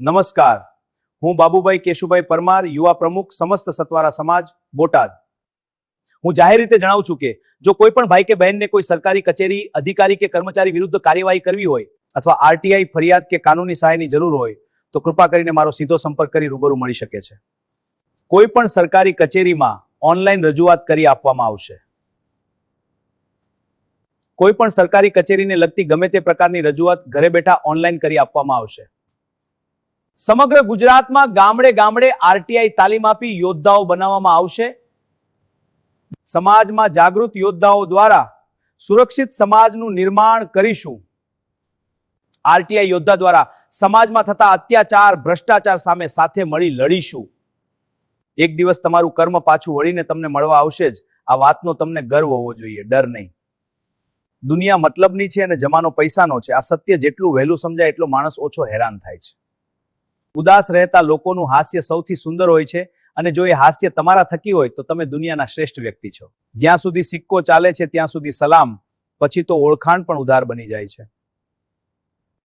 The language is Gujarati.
નમસ્કાર, હું બાબુભાઈ કેશુભાઈ પરમાર, યુવા પ્રમુખ સમસ્ત સતવારા સમાજ બોટાદ. હું જાહેર રીતે જણાવું છું કે જો કોઈ પણ ભાઈ કે બહેનને કોઈ સરકારી કચેરી, અધિકારી કે કર્મચારી વિરુદ્ધ કાર્યવાહી કરવી હોય અથવા આરટીઆઈ ફરિયાદ કે કાનૂની સહાયની જરૂર હોય તો કૃપા કરીને મારો સીધો સંપર્ક કરી રૂબરૂ મળી શકે છે. કોઈ પણ સરકારી કચેરીમાં ઓનલાઈન રજૂઆત કરી આપવામાં આવશે. કોઈ પણ સરકારી કચેરીને લગતી ગમે તે પ્રકારની રજૂઆત ઘરે બેઠા ઓનલાઈન કરી આપવામાં આવશે. સમગ્ર ગુજરાતમાં ગામડે ગામડે આરટીઆઈ તાલીમ આપી યોદ્ધાઓ બનાવવામાં આવશે. સમાજમાં જાગૃત યોદ્ધાઓ દ્વારા સુરક્ષિત સમાજનું નિર્માણ કરીશું. આરટીઆઈ યોદ્ધા દ્વારા સમાજમાં થતા અત્યાચાર, ભ્રષ્ટાચાર સામે સાથે મળી લડીશું. એક દિવસ તમારું કર્મ પાછું વળીને તમને મળવા આવશે જ. આ વાતનો તમને ગર્વ હોવો જોઈએ, ડર નહીં. દુનિયા મતલબની છે અને જમાનો પૈસાનો છે. આ સત્ય જેટલું વહેલું સમજાય એટલો માણસ ઓછો હેરાન થાય છે. ઉદાસ રહેતા લોકોનું હાસ્ય સૌથી સુંદર હોય છે અને જો એ હાસ્ય તમારા થકી હોય તો તમે દુનિયાના શ્રેષ્ઠ વ્યક્તિ છો. જ્યાં સુધી સિક્કો ચાલે છે ત્યાં સુધી સલામ, પછી તો ઓળખાણ પણ ઉધાર બની જાય છે.